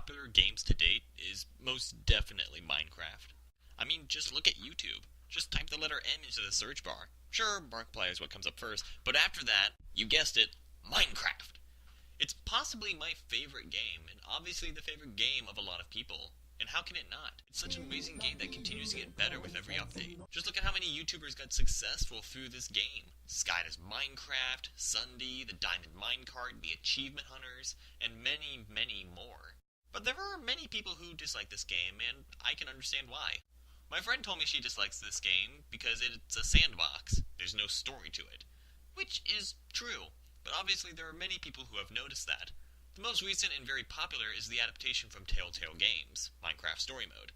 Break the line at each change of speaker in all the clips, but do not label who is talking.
popular games to date is most definitely Minecraft. I mean, just look at YouTube. Just type the letter M into the search bar. Sure, Markiplier is what comes up first, but after that, you guessed it, Minecraft. It's possibly my favorite game, and obviously the favorite game of a lot of people. And how can it not? It's such an amazing game that continues to get better with every update. Just look at how many YouTubers got successful through this game. Sky does Minecraft, Sunday, the Diamond Minecart, the Achievement Hunters, and many, many more. But there are many people who dislike this game, and I can understand why. My friend told me she dislikes this game because it's a sandbox. There's no story to it. Which is true, but obviously there are many people who have noticed that. The most recent and very popular is the adaptation from Telltale Games, Minecraft Story Mode.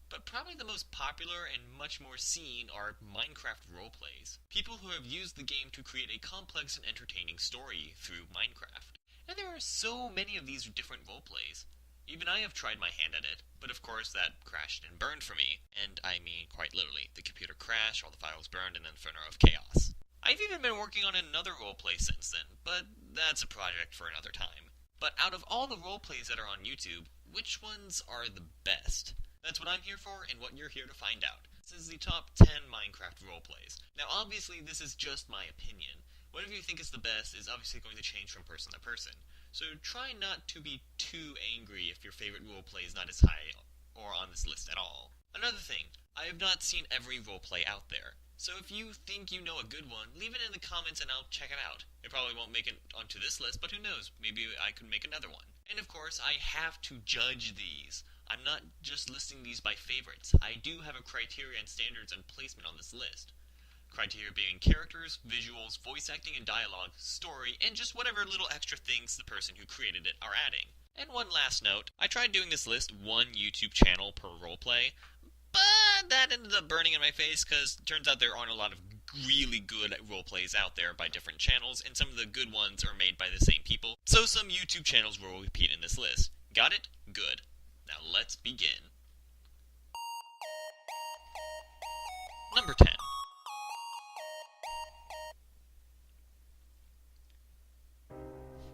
But probably the most popular and much more seen are Minecraft Roleplays. People who have used the game to create a complex and entertaining story through Minecraft. And there are so many of these different roleplays. Even I have tried my hand at it, but of course that crashed and burned for me. And I mean quite literally, the computer crashed, all the files burned, and an inferno of chaos. I've even been working on another roleplay since then, but that's a project for another time. But out of all the roleplays that are on YouTube, which ones are the best? That's what I'm here for, and what you're here to find out. This is the top 10 Minecraft roleplays. Now obviously this is just my opinion. Whatever you think is the best is obviously going to change from person to person. So try not to be too angry if your favorite roleplay is not as high or on this list at all. Another thing, I have not seen every roleplay out there. So if you think you know a good one, leave it in the comments and I'll check it out. It probably won't make it onto this list, but who knows, maybe I could make another one. And of course, I have to judge these. I'm not just listing these by favorites. I do have a criteria and standards and placement on this list. Criteria being characters, visuals, voice acting and dialogue, story, and just whatever little extra things the person who created it are adding. And one last note, I tried doing this list one YouTube channel per roleplay, but that ended up burning in my face because it turns out there aren't a lot of really good roleplays out there by different channels, and some of the good ones are made by the same people, so some YouTube channels will repeat in this list. Got it? Good. Now let's begin. Number 10.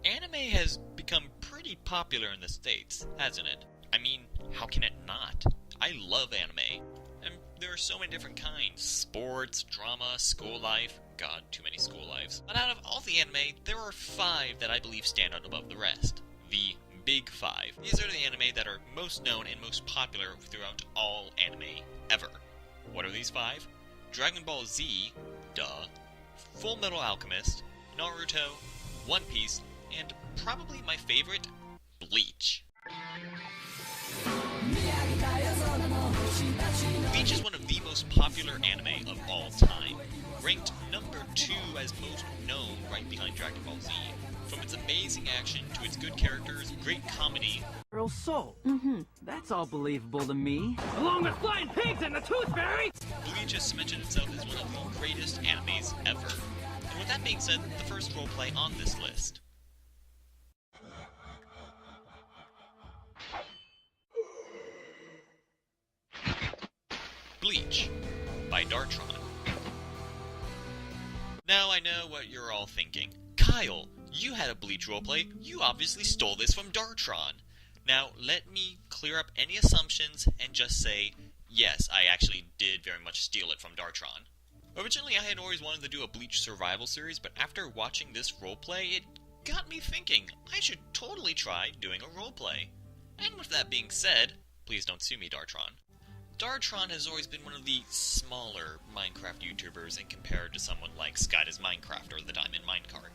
Anime has become pretty popular in the States, hasn't it? I mean, how can it not? I love anime, and there are so many different kinds. Sports, drama, school life. God, too many school lives. But out of all the anime, there are 5 that I believe stand out above the rest. The Big 5. These are the anime that are most known and most popular throughout all anime ever. What are these 5? Dragon Ball Z, duh, Full Metal Alchemist, Naruto, One Piece, and probably my favorite, Bleach. Bleach is one of the most popular anime of all time, ranked number 2 as most known right behind Dragon Ball Z. From its amazing action to its good characters, great comedy.
Girl soul. That's all believable to me.
Along with flying pigs and the tooth fairy!
Bleach has cemented itself as one of the greatest animes ever. And with that being said, the first roleplay on this list. Bleach, by Dartron. Now I know what you're all thinking. Kyle, you had a Bleach roleplay, you obviously stole this from Dartron. Now, let me clear up any assumptions and just say, yes, I actually did very much steal it from Dartron. Originally, I had always wanted to do a Bleach survival series, but after watching this roleplay, it got me thinking, I should totally try doing a roleplay. And with that being said, please don't sue me, Dartron. Dartron has always been one of the smaller Minecraft YouTubers in compared to someone like Sky does Minecraft or the Diamond Minecart.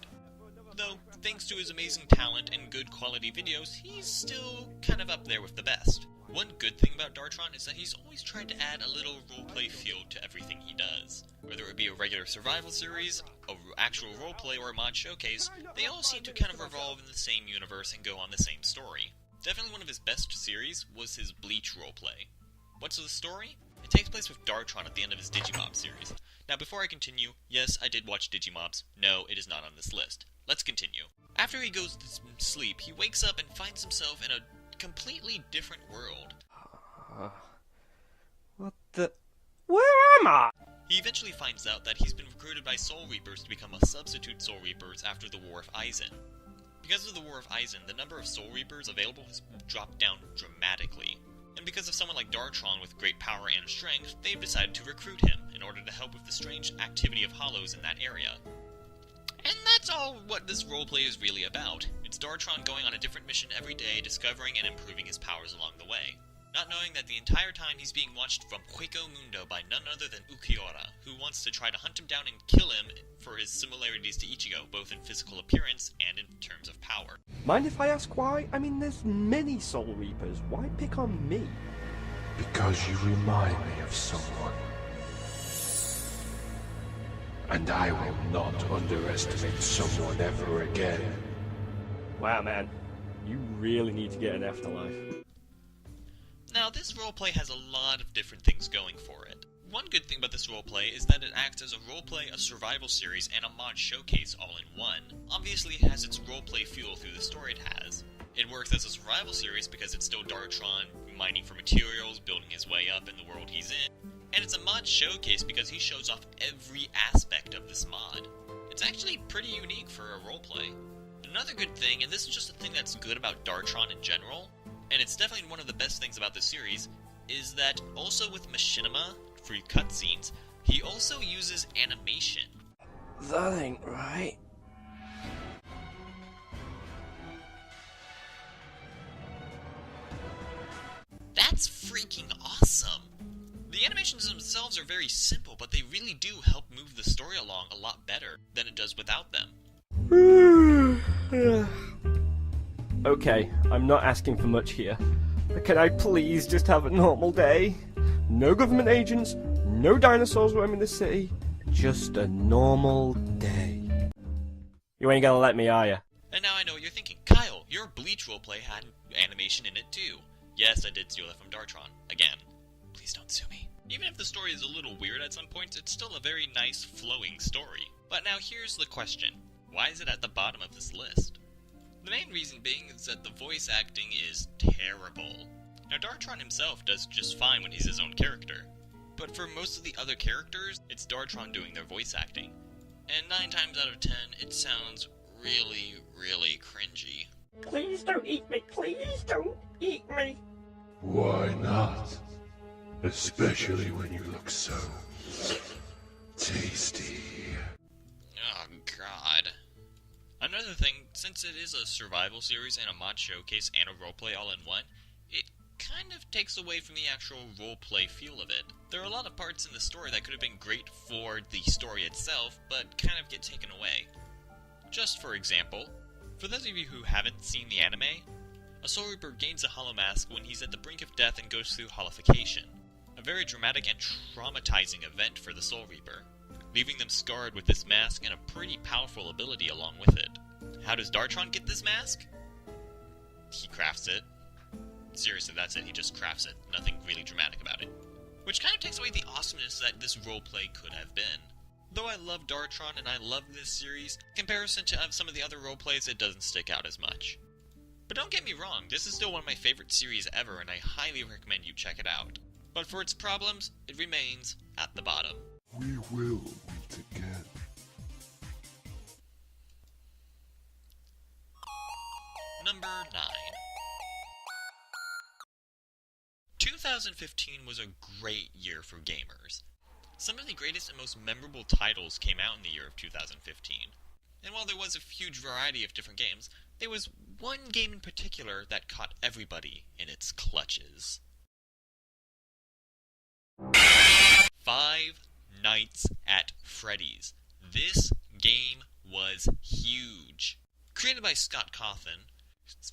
Though, thanks to his amazing talent and good quality videos, he's still kind of up there with the best. One good thing about Dartron is that he's always tried to add a little roleplay feel to everything he does. Whether it be a regular survival series, an actual roleplay, or a mod showcase, they all seem to kind of revolve in the same universe and go on the same story. Definitely one of his best series was his Bleach roleplay. What's the story? It takes place with Dartron at the end of his Digimob series. Now before I continue, yes, I did watch Digimobs. No, it is not on this list. Let's continue. After he goes to sleep, he wakes up and finds himself in a completely different world.
What the... Where am I?
He eventually finds out that he's been recruited by Soul Reapers to become a substitute Soul Reapers after the War of Aizen. Because of the War of Eisen, the number of Soul Reapers available has dropped down dramatically. And because of someone like Dartron with great power and strength, they've decided to recruit him in order to help with the strange activity of hollows in that area. And that's all what this roleplay is really about. It's Dartron going on a different mission every day, discovering and improving his powers along the way. Not knowing that the entire time he's being watched from Hueco Mundo by none other than Ukiura, who wants to try to hunt him down and kill him for his similarities to Ichigo, both in physical appearance and in terms of power.
Mind if I ask why? I mean, there's many Soul Reapers. Why pick on me?
Because you remind me of someone. And I will not underestimate someone ever again.
Wow, man. You really need to get an afterlife.
Now, this roleplay has a lot of different things going for it. One good thing about this roleplay is that it acts as a roleplay, a survival series, and a mod showcase all in one. Obviously, it has its roleplay fuel through the story it has. It works as a survival series because it's still Dartron, mining for materials, building his way up in the world he's in. And it's a mod showcase because he shows off every aspect of this mod. It's actually pretty unique for a roleplay. Another good thing, and this is just a thing that's good about Dartron in general, and it's definitely one of the best things about this series, is that also with machinima, for cutscenes, he also uses animation.
That ain't right.
That's freaking awesome! The animations themselves are very simple, but they really do help move the story along a lot better than it does without them.
Okay, I'm not asking for much here. But can I please just have a normal day? No government agents, no dinosaurs roaming the city, just a normal day. You ain't gonna let me, are ya?
And now I know what you're thinking. Kyle, your Bleach roleplay had animation in it too. Yes, I did steal that from Dartron. Again. Please don't sue me. Even if the story is a little weird at some points, it's still a very nice, flowing story. But now here's the question. Why is it at the bottom of this list? The main reason being is that the voice acting is terrible. Now, Dartron himself does just fine when he's his own character. But for most of the other characters, it's Dartron doing their voice acting. And 9 times out of 10, it sounds really, really cringy.
Please don't eat me. Please don't eat me.
Why not? Especially when you look so tasty.
Oh, God. Another thing, since it is a survival series and a mod showcase and a roleplay all in one, it kind of takes away from the actual roleplay feel of it. There are a lot of parts in the story that could have been great for the story itself, but kind of get taken away. Just for example, for those of you who haven't seen the anime, a Soul Reaper gains a hollow mask when he's at the brink of death and goes through hollification. A very dramatic and traumatizing event for the Soul Reaper, leaving them scarred with this mask and a pretty powerful ability along with it. How does Dartron get this mask? He crafts it. Seriously, that's it, he just crafts it. Nothing really dramatic about it. Which kind of takes away the awesomeness that this roleplay could have been. Though I love Dartron and I love this series, in comparison to some of the other roleplays, it doesn't stick out as much. But don't get me wrong, this is still one of my favorite series ever and I highly recommend you check it out. But for its problems, it remains at the bottom.
We will meet again.
Number 9. 2015 was a great year for gamers. Some of the greatest and most memorable titles came out in the year of 2015. And while there was a huge variety of different games, there was one game in particular that caught everybody in its clutches. 5 Nights at Freddys. This game was huge. Created by Scott Cawthon,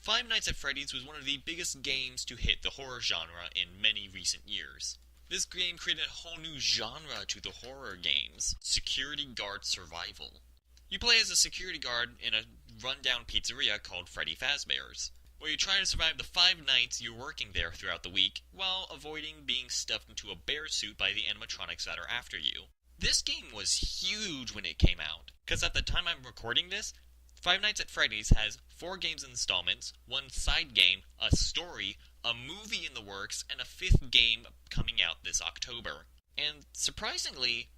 Five Nights at Freddy's was one of the biggest games to hit the horror genre in many recent years. This game created a whole new genre to the horror games, security guard survival. You play as a security guard in a rundown pizzeria called Freddy Fazbear's, where you try to survive the 5 nights you're working there throughout the week, while avoiding being stuffed into a bear suit by the animatronics that are after you. This game was huge when it came out, because at the time I'm recording this, Five Nights at Freddy's has 4 games installments, 1 side game, a story, a movie in the works, and a 5th game coming out this October. And surprisingly,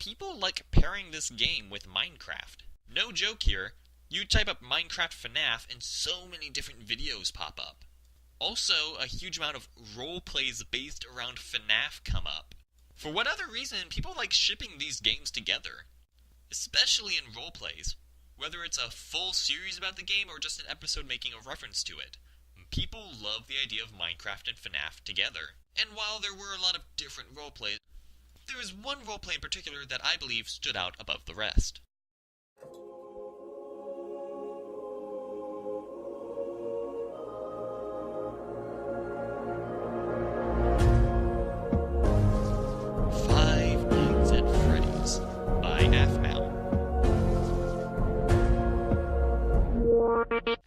people like pairing this game with Minecraft. No joke here, You type up Minecraft FNAF and so many different videos pop up. Also, a huge amount of roleplays based around FNAF come up. For what other reason, people like shipping these games together. Especially in roleplays. Whether it's a full series about the game or just an episode making a reference to it. People love the idea of Minecraft and FNAF together. And while there were a lot of different roleplays, there was one roleplay in particular that I believe stood out above the rest. Five Nights at Freddys by Afmal.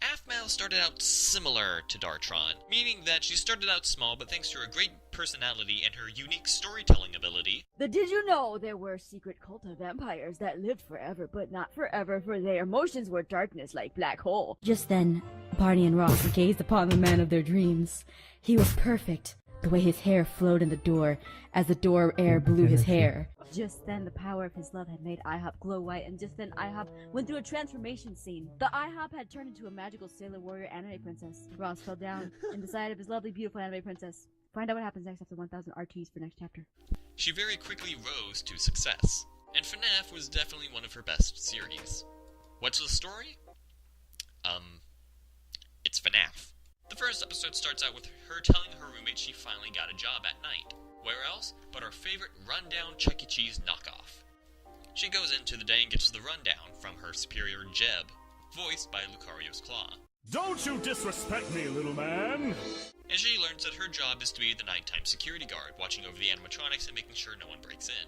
Afmal started out similar to Dartron, meaning that she started out small, but thanks to her great personality and her unique storytelling ability...
But did you know there were secret cult of vampires that lived forever, but not forever, for their emotions were darkness like black hole?
Just then, Barney and Ross gazed upon the man of their dreams. He was perfect, the way his hair flowed in the door, as the door air blew his hair.
Just then, the power of his love had made IHOP glow white, and just then, IHOP went through a transformation scene. The IHOP had turned into a magical sailor warrior anime princess. Ross fell down in the side of his lovely, beautiful anime princess. Find out what happens next after 1,000 RTs for next chapter.
She very quickly rose to success, and FNAF was definitely one of her best series. What's the story? It's FNAF. The first episode starts out with her telling her roommate she finally got a job at night. Where else but our favorite rundown Chuck E. Cheese knockoff. She goes into the day and gets the rundown from her superior Jeb, voiced by Lucario's Claw.
Don't you disrespect me, little man!
And she learns that her job is to be the nighttime security guard, watching over the animatronics and making sure no one breaks in.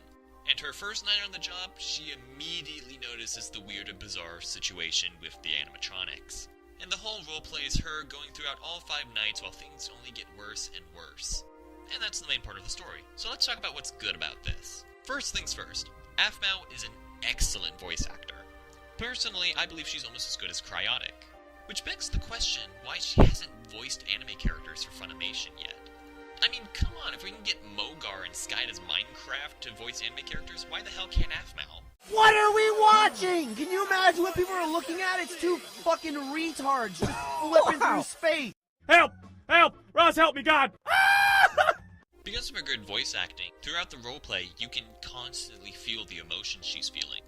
And her first night on the job, she immediately notices the weird and bizarre situation with the animatronics. And the whole roleplay is her going throughout all 5 nights while things only get worse and worse. And that's the main part of the story. So let's talk about what's good about this. First things first, Afmal is an excellent voice actor. Personally, I believe she's almost as good as Cryotic. Which begs the question, why she hasn't voiced anime characters for Funimation yet. I mean, come on, if we can get Mogar and Sky as Minecraft to voice anime characters, why the hell can't Afmal?
What are we watching? Can you imagine what people are looking at? It's 2 fucking retards just flipping through space.
Help! Help! Ross, help me, God!
Because of her good voice acting, throughout the roleplay, you can constantly feel the emotions she's feeling.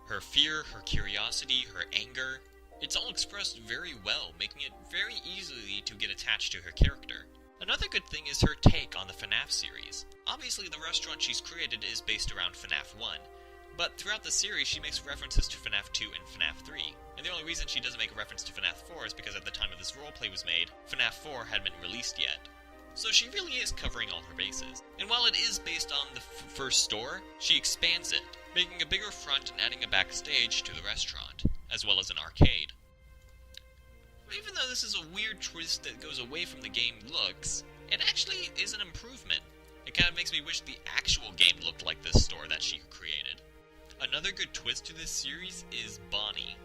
Her fear, her curiosity, her anger, it's all expressed very well, making it very easily to get attached to her character. Another good thing is her take on the FNAF series. Obviously, the restaurant she's created is based around FNAF 1, but throughout the series she makes references to FNAF 2 and FNAF 3. And the only reason she doesn't make a reference to FNAF 4 is because at the time of this roleplay was made, FNAF 4 hadn't been released yet. So she really is covering all her bases. And while it is based on the first store, she expands it, making a bigger front and adding a backstage to the restaurant, as well as an arcade. Even though this is a weird twist that goes away from the game looks, it actually is an improvement. It kind of makes me wish the actual game looked like this store that she created. Another good twist to this series is Bonnie.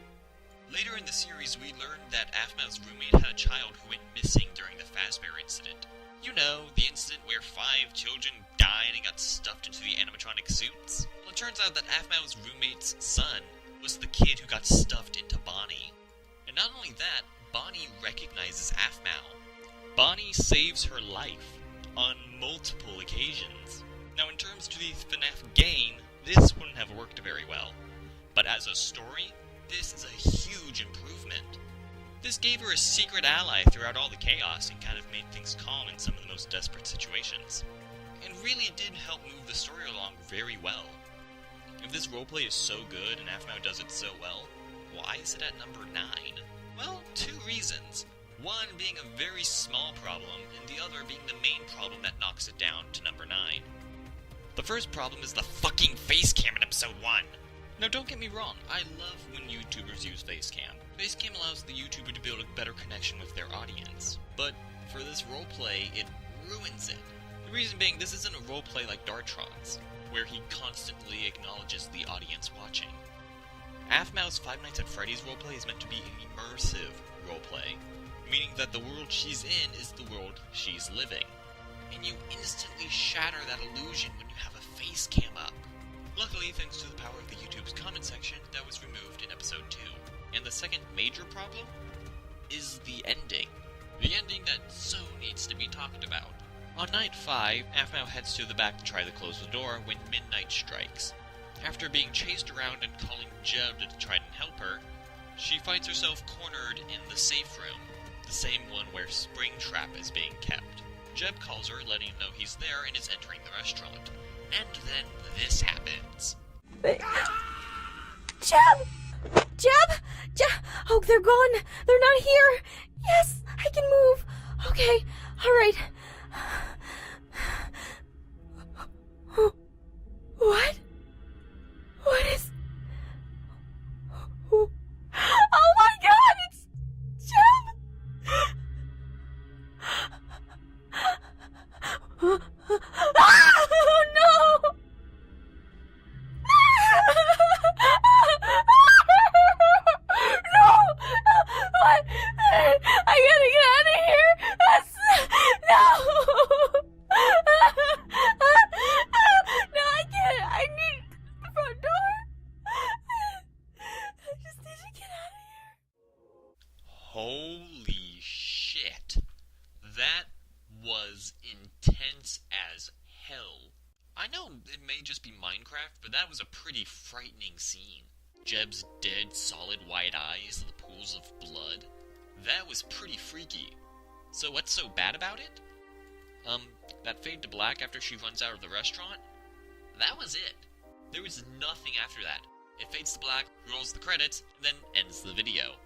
Later in the series, we learned that Afmal's roommate had a child who went missing during the Fazbear incident. You know, the incident where 5 children died and got stuffed into the animatronic suits? Well, it turns out that Afmal's roommate's son was the kid who got stuffed into Bonnie. And not only that, Bonnie recognizes Afmal. Bonnie saves her life on multiple occasions. Now, in terms to the FNAF game, this wouldn't have worked very well. But as a story, this is a huge improvement. This gave her a secret ally throughout all the chaos and kind of made things calm in some of the most desperate situations. And really did help move the story along very well. If this roleplay is so good and Afmal does it so well, why is it at number 9? Well, 2 reasons. One being a very small problem, and the other being the main problem that knocks it down to number 9. The first problem is the fucking facecam in episode 1. Now don't get me wrong, I love when YouTubers use facecam. Facecam allows the YouTuber to build a better connection with their audience. But for this roleplay, it ruins it. The reason being, this isn't a roleplay like Dartron's, where he constantly acknowledges the audience watching. Afmal's Five Nights at Freddy's roleplay is meant to be an immersive roleplay, meaning that the world she's in is the world she's living. And you instantly shatter that illusion when you have a face cam up. Luckily, thanks to the power of the YouTube's comment section, that was removed in episode 2. And the second major problem is the ending. The ending that so needs to be talked about. On night 5, Aphmau heads to the back to try to close the door when midnight strikes. After being chased around and calling Jeb to try and help her, she finds herself cornered in the safe room, the same one where Springtrap is being kept. Jeb calls her, letting him know he's there and is entering the restaurant. And then this happens.
Jeb! Jeb! Jeb! Oh, they're gone! They're not here! Yes, I can move! Okay, alright. What? What is... Oh my god, it's Jeb! Oh no! No! What? I gotta get out of here! No! No, I can't! I need the front door! I just need to get out of here.
Holy shit. That was intense as hell. I know it may just be Minecraft, but that was a pretty frightening scene. Jeb's dead, solid white eyes, the pools of blood. That was pretty freaky. So what's so bad about it? That fade to black after she runs out of the restaurant? That was it. There was nothing after that. It fades to black, rolls the credits, then ends the video.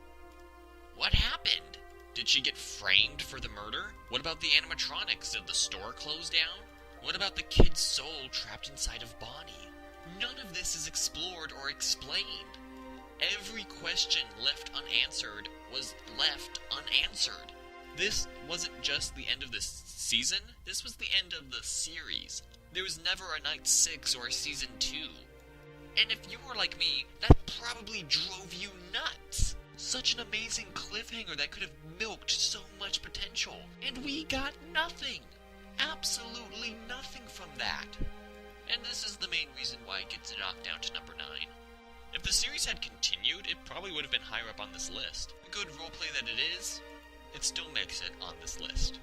What happened? Did she get framed for the murder? What about the animatronics? Did the store close down? What about the kid's soul trapped inside of Bonnie? None of this is explored or explained. Every question left unanswered was left unanswered. This wasn't just the end of the season, this was the end of the series. There was never a Night 6 or a Season 2. And if you were like me, that probably drove you nuts. Such an amazing cliffhanger that could have milked so much potential. And we got nothing. Absolutely nothing from that. And this is the main reason why it gets knocked down to number 9. If the series had continued, it probably would have been higher up on this list. The good roleplay that it is, it still makes it on this list.